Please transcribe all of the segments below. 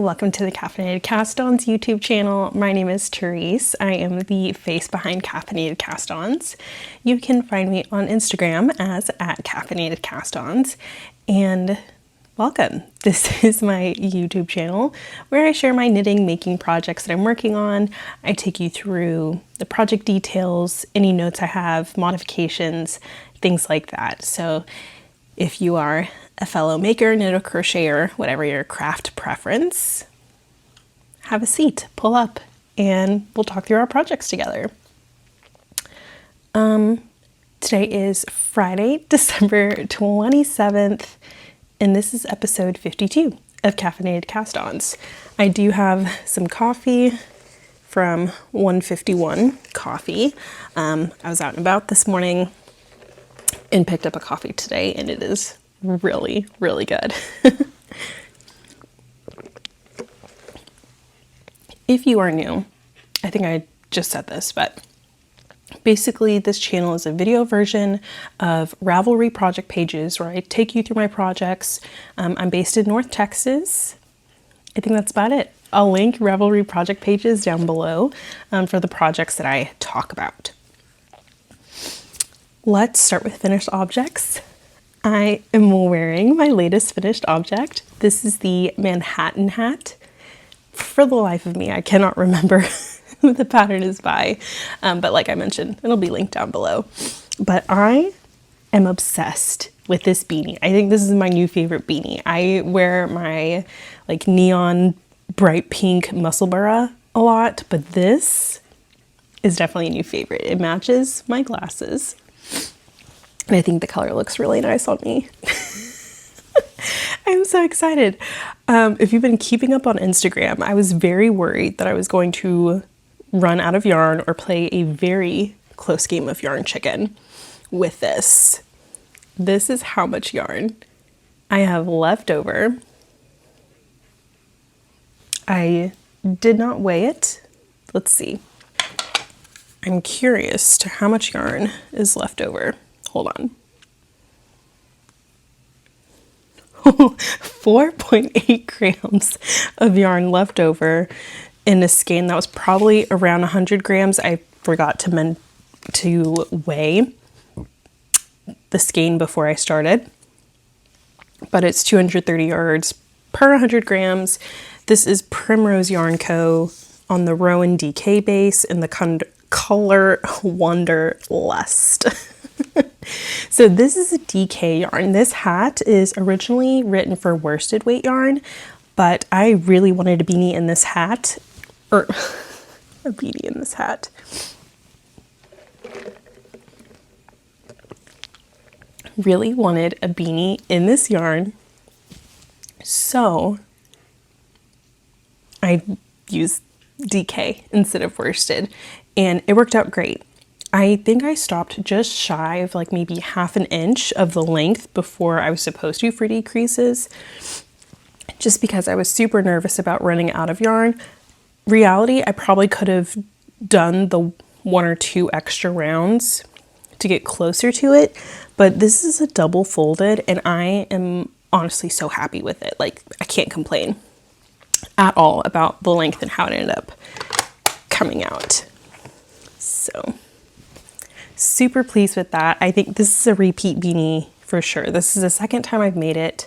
welcome to the Caffeinated Cast-Ons YouTube channel. My name is Therese. I am the face behind Caffeinated Cast-Ons. You can find me on Instagram as @CaffeinatedCast-Ons, and welcome. This is my YouTube channel where I share my knitting making projects that I'm working on. I take you through the project details, any notes I have, modifications, things like that. So if you are a fellow maker, knitter, crocheter, whatever your craft preference, have a seat, pull up, and we'll talk through our projects together. Today is Friday, December 27th, and this is episode 52 of Caffeinated Cast-Ons. I do have some coffee from 151 Coffee. I was out and about this morning and picked up a coffee today, and it is really, really good. If you are new, I think I just said this, but basically this channel is a video version of Ravelry project pages where I take you through my projects. I'm based in North Texas. I think that's about it. I'll link Ravelry project pages down below for the projects that I talk about. Let's start with finished objects. I am wearing my latest finished object. This is the Manhattan hat. For the life of me, I cannot remember who the pattern is by, but like I mentioned, it'll be linked down below. But I am obsessed with this beanie. I think this is my new favorite beanie. I wear my like neon bright pink muscle bra a lot, but this is definitely a new favorite. It matches my glasses. And I think the color looks really nice on me. I'm so excited. If you've been keeping up on Instagram, I was very worried that I was going to run out of yarn or play a very close game of yarn chicken with this. This is how much yarn I have left over. I did not weigh it. Let's see. I'm curious to how much yarn is left over. Hold on. 4.8 grams of yarn left over in a skein that was probably around 100 grams. I forgot to weigh the skein before I started, but it's 230 yards per 100 grams. This is Primrose Yarn Co. on the Rowan DK base in the color Wanderlust. So this is a DK yarn. This hat is originally written for worsted weight yarn, but I really wanted a beanie in this hat, or a beanie in this hat. Really wanted a beanie in this yarn, so I used DK instead of worsted, and it worked out great. I think I stopped just shy of like maybe half an inch of the length before I was supposed to for decreases, just because I was super nervous about running out of yarn. Reality, I probably could have done the 1 or 2 extra rounds to get closer to it, but this is a double folded and I am honestly so happy with it. Like, I can't complain at all about the length and how it ended up coming out. So super pleased with that. I think this is a repeat beanie for sure. This is the second time I've made it.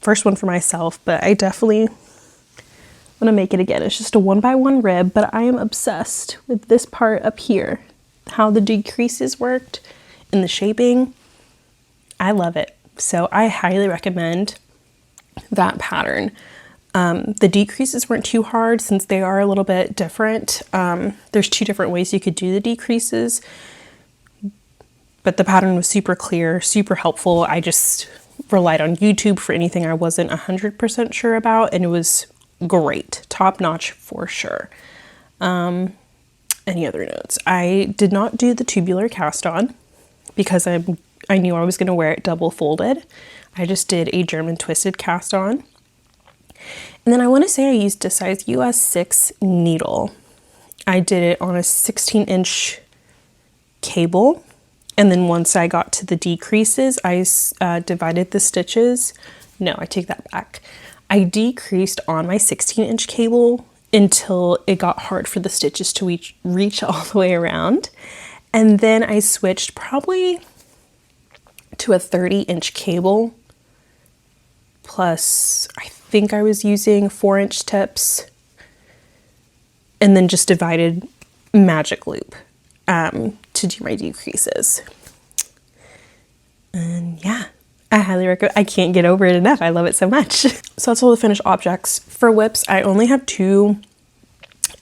First one for myself, but I definitely want to make it again. It's just a 1x1 rib, but I am obsessed with this part up here. How the decreases worked and the shaping. I love it. So I highly recommend that pattern. The decreases weren't too hard since they are a little bit different. There's 2 different ways you could do the decreases, but the pattern was super clear, super helpful. I just relied on YouTube for anything I wasn't 100% sure about, and it was great, top notch for sure. Any other notes? I did not do the tubular cast on because I knew I was going to wear it double folded. I just did a German twisted cast on. And then I want to say I used a size US 6 needle. I did it on a 16-inch cable. And then once I got to the decreases, I divided the stitches. No, I take that back. I decreased on my 16-inch cable until it got hard for the stitches to reach all the way around. And then I switched probably to a 30-inch cable. Plus, I think I was using 4-inch tips. And then just divided magic loop to do my decreases. And yeah, I highly recommend. I can't get over it enough. I love it so much. So that's all the finished objects. For whips, I only have 2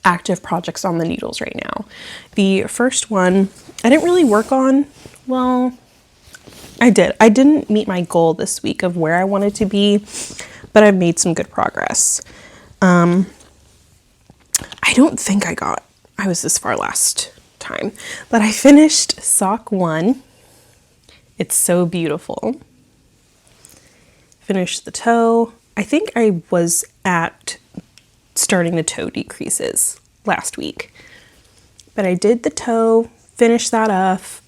active projects on the needles right now. The first one I didn't really work on. Well, I didn't meet my goal this week of where I wanted to be, but I've made some good progress. I don't think I was this far last time, but I finished sock 1. It's so beautiful. Finished the toe. I think I was at starting the toe decreases last week, but I did the toe, finished that off,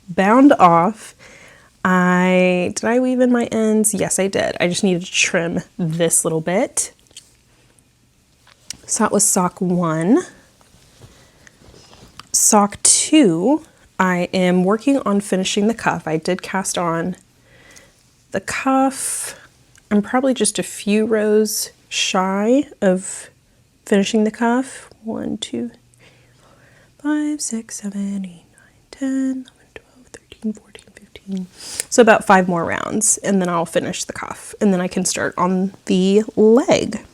bound off. Did I weave in my ends? Yes, I did. I just needed to trim this little bit. So that was sock 1. Sock 2, I am working on finishing the cuff. I did cast on the cuff. I'm probably just a few rows shy of finishing the cuff. 1, 2, 5, 6, 7, 8, 9, 10, 11, 12, 13, 14, 15. So about 5 more rounds, and then I'll finish the cuff, and then I can start on the leg.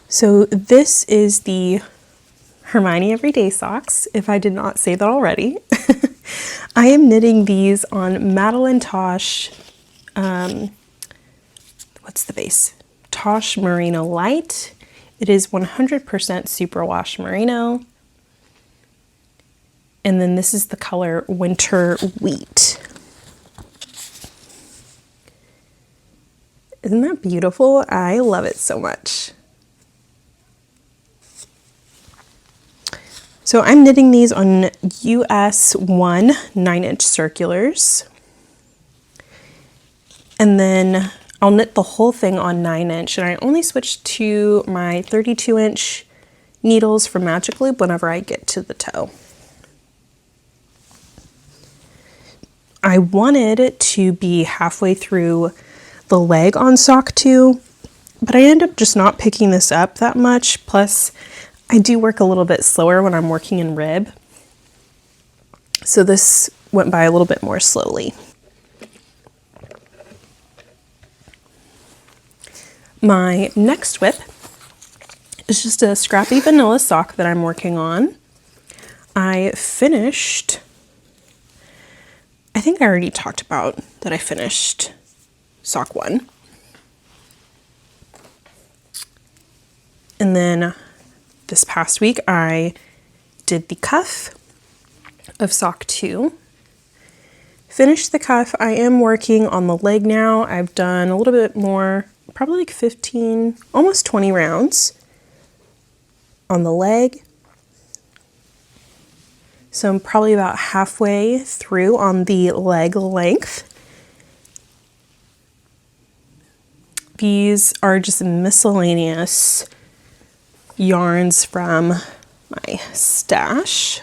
So this is the Hermione Everyday Socks, if I did not say that already. I am knitting these on Madeline Tosh, what's the base? Tosh Merino Light. It is 100% superwash merino. And then this is the color Winter Wheat. Isn't that beautiful? I love it so much. So I'm knitting these on US 1 9-inch circulars. And then I'll knit the whole thing on 9-inch, and I only switch to my 32-inch needles for magic loop whenever I get to the toe. I wanted it to be halfway through the leg on sock 2, but I ended up just not picking this up that much. Plus, I do work a little bit slower when I'm working in rib, so this went by a little bit more slowly. My next whip is just a scrappy vanilla sock that I'm working on. I finished, I think I already talked about that I finished sock 1. And then this past week I did the cuff of sock 2. Finished the cuff. I am working on the leg now. I've done a little bit more, probably like 15, almost 20 rounds on the leg. So I'm probably about halfway through on the leg length. These are just miscellaneous yarns from my stash.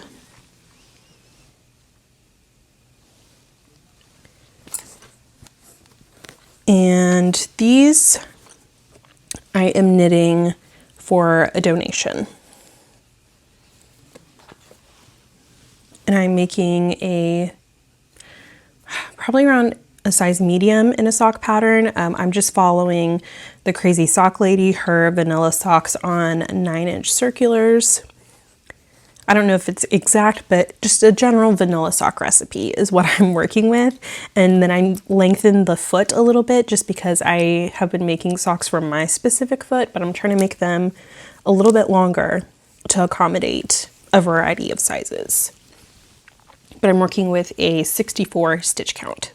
And these I am knitting for a donation. And I'm making probably around a size medium in a sock pattern. I'm just following the Crazy Sock Lady, her vanilla socks on 9-inch circulars. I don't know if it's exact, but just a general vanilla sock recipe is what I'm working with. And then I lengthened the foot a little bit just because I have been making socks for my specific foot, but I'm trying to make them a little bit longer to accommodate a variety of sizes. But I'm working with a 64 stitch count.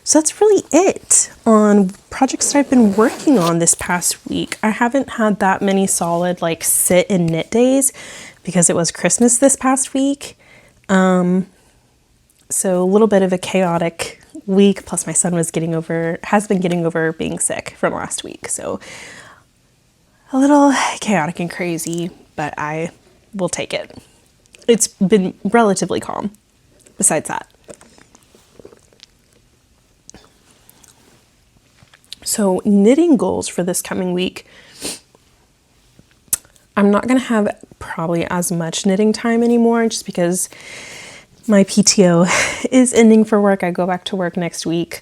So that's really it on projects that I've been working on this past week. I haven't had that many solid like sit and knit days because it was Christmas this past week. So a little bit of a chaotic week. Plus my son has been getting over being sick from last week. So a little chaotic and crazy, but I will take it. It's been relatively calm besides that. So knitting goals for this coming week. I'm not going to have probably as much knitting time anymore just because my PTO is ending for work. I go back to work next week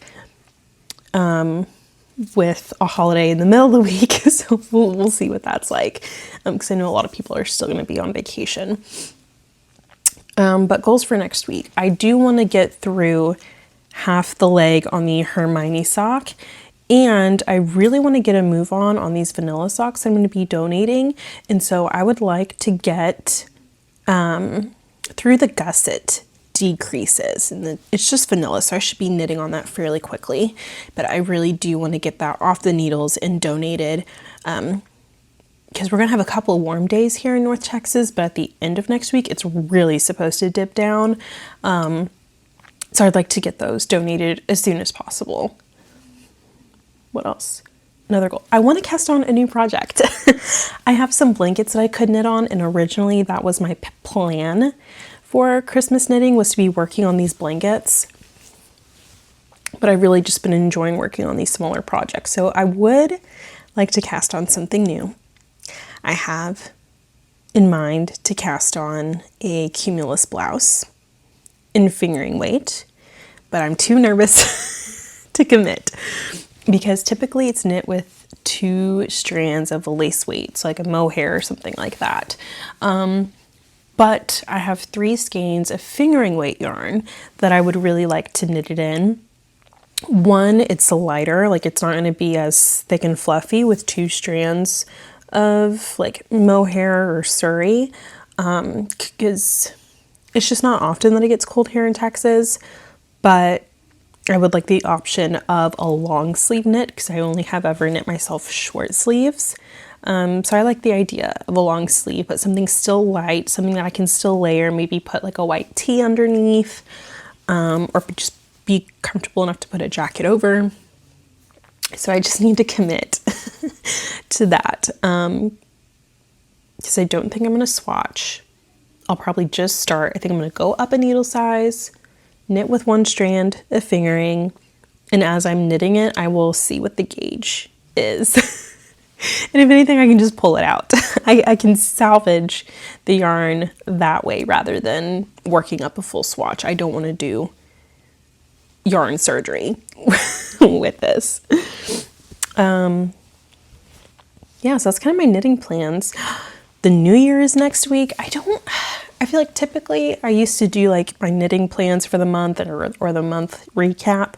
with a holiday in the middle of the week. So we'll see what that's like because I know a lot of people are still going to be on vacation. But goals for next week. I do want to get through half the leg on the Hermione sock. And I really want to get a move on these vanilla socks I'm going to be donating. And so I would like to get through the gusset decreases. And it's just vanilla, so I should be knitting on that fairly quickly. But I really do want to get that off the needles and donated. Because we're going to have a couple of warm days here in North Texas. But at the end of next week, it's really supposed to dip down. So I'd like to get those donated as soon as possible. What else? Another goal. I want to cast on a new project. I have some blankets that I could knit on, and originally that was my plan for Christmas knitting, was to be working on these blankets. But I've really just been enjoying working on these smaller projects. So I would like to cast on something new. I have in mind to cast on a cumulus blouse in fingering weight, but I'm too nervous to commit. Because typically it's knit with 2 strands of lace weights, like a mohair or something like that. But I have 3 skeins of fingering weight yarn that I would really like to knit it in. One, it's lighter, like it's not going to be as thick and fluffy with 2 strands of like mohair or Surrey, because it's just not often that it gets cold here in Texas. But I would like the option of a long sleeve knit because I only have ever knit myself short sleeves. So I like the idea of a long sleeve, but something still light, something that I can still layer, maybe put like a white tee underneath, or just be comfortable enough to put a jacket over. So I just need to commit to that because I don't think I'm going to swatch. I'll probably just start. I think I'm going to go up a needle size, knit with 1 strand of fingering, and as I'm knitting it, I will see what the gauge is. And if anything, I can just pull it out. I can salvage the yarn that way rather than working up a full swatch. I don't want to do yarn surgery with this. Yeah, so that's kind of my knitting plans. The new year is next week. I feel like typically I used to do like my knitting plans for the month or the month recap.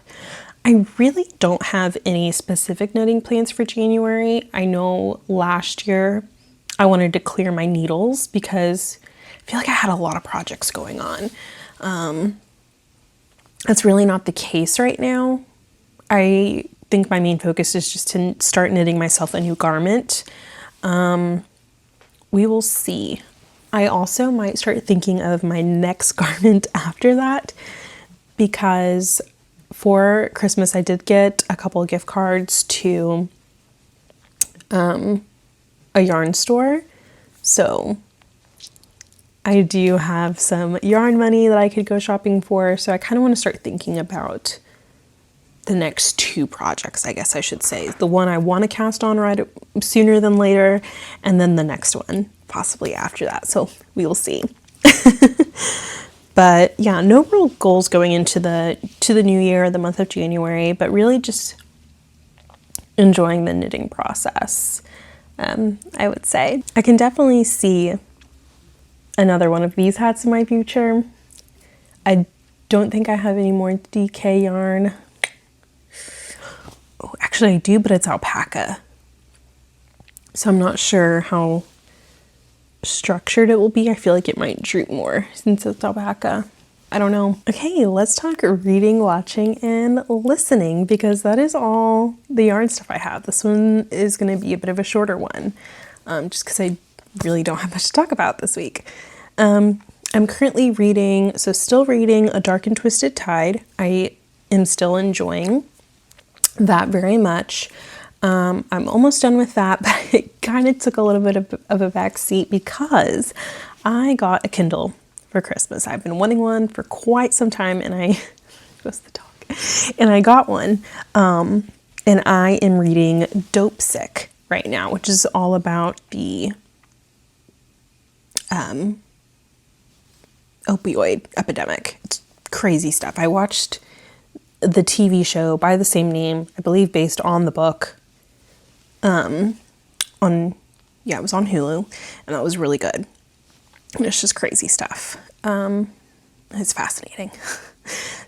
I really don't have any specific knitting plans for January. I know last year I wanted to clear my needles because I feel like I had a lot of projects going on. That's really not the case right now. I think my main focus is just to start knitting myself a new garment. We will see. I also might start thinking of my next garment after that because for Christmas I did get a couple of gift cards to a yarn store. So I do have some yarn money that I could go shopping for. So I kind of want to start thinking about the next 2 projects, I guess I should say. The one I want to cast on right sooner than later, and then the next one possibly after that. So we will see. But yeah, no real goals going into the new year, the month of January, but really just enjoying the knitting process. I would say I can definitely see another one of these hats in my future. I don't think I have any more DK yarn. Oh, actually I do, but it's alpaca. So I'm not sure how structured it will be. I feel like it might droop more since it's alpaca. I don't know. Okay, let's talk reading, watching, and listening because that is all the yarn stuff I have. This one is going to be a bit of a shorter one just because I really don't have much to talk about this week. I'm currently still reading A Dark and Twisted Tide. I am still enjoying that very much. I'm almost done with that, but it kind of took a little bit of a back seat because I got a Kindle for Christmas. I've been wanting one for quite some time, and I got one. And I am reading Dopesick right now, which is all about the opioid epidemic. It's crazy stuff. I watched the TV show by the same name, I believe based on the book. It was on Hulu, and that was really good. And it's just crazy stuff. It's fascinating.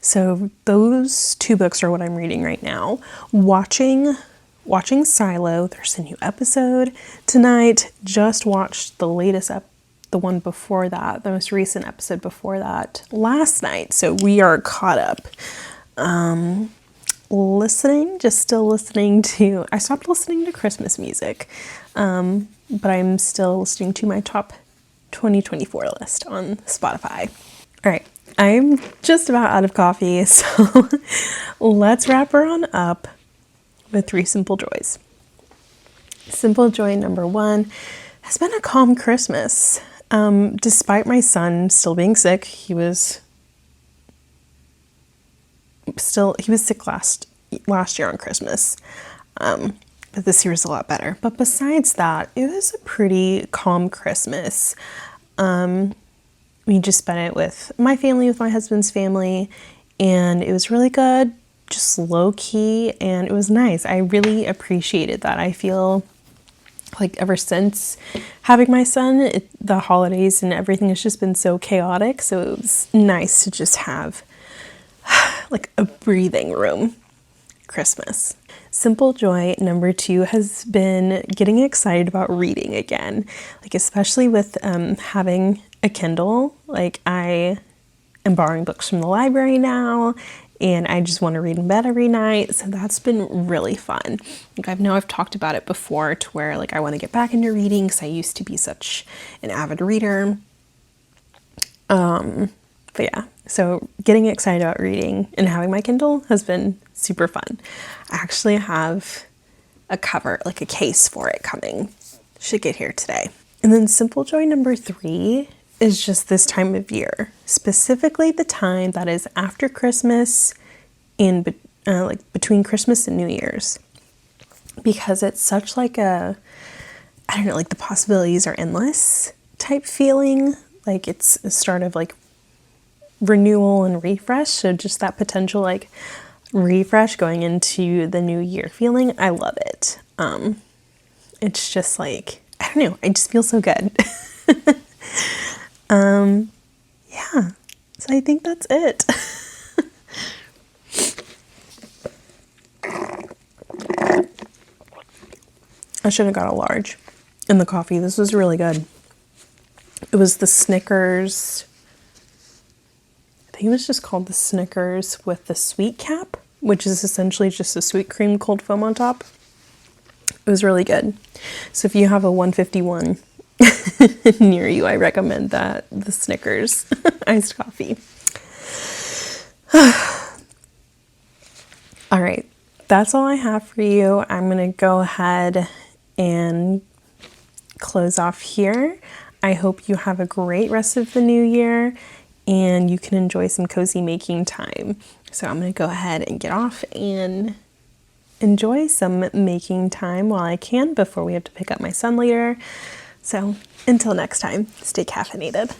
So those two books are what I'm reading right now. Watching Silo. There's a new episode tonight. Just watched the latest the one before that, the most recent episode before that last night. So we are caught up. Still listening to, I stopped listening to Christmas music, but I'm still listening to my top 2024 list on Spotify. All right, I'm just about out of coffee, so let's wrap her on up with 3 simple joys. Simple joy number 1 has been a calm Christmas. Despite my son still being sick, he was sick last year on Christmas. But this year is a lot better. But besides that, it was a pretty calm Christmas. We just spent it with my family, with my husband's family, and it was really good, just low key, and it was nice. I really appreciated that. I feel like ever since having my son, the holidays and everything has just been so chaotic. So it was nice to just have like a breathing room Christmas. Simple joy number 2 has been getting excited about reading again. Like especially with having a Kindle, like I am borrowing books from the library now, and I just want to read in bed every night. So that's been really fun. Like I've talked about it before to where like I want to get back into reading because I used to be such an avid reader. But yeah, so getting excited about reading and having my Kindle has been super fun. I actually have a cover, like a case for it coming. Should get here today. And then simple joy number 3 is just this time of year, specifically the time that is after Christmas and like between Christmas and New Year's, because it's such like a, I don't know, like the possibilities are endless type feeling. Like it's a start of like renewal and refresh. So just that potential like refresh going into the new year feeling. I love it. It's just like, I don't know, I just feel so good. Yeah, so I think that's it. I should have got a large in the coffee. This was really good. It was the Snickers. I think it was just called the Snickers with the sweet cap, which is essentially just a sweet cream cold foam on top. It was really good. So if you have a 151 near you, I recommend that, the Snickers iced coffee. All right, that's all I have for you. I'm gonna go ahead and close off here. I hope you have a great rest of the new year and you can enjoy some cozy making time. So I'm gonna go ahead and get off and enjoy some making time while I can before we have to pick up my son later. So until next time, stay caffeinated.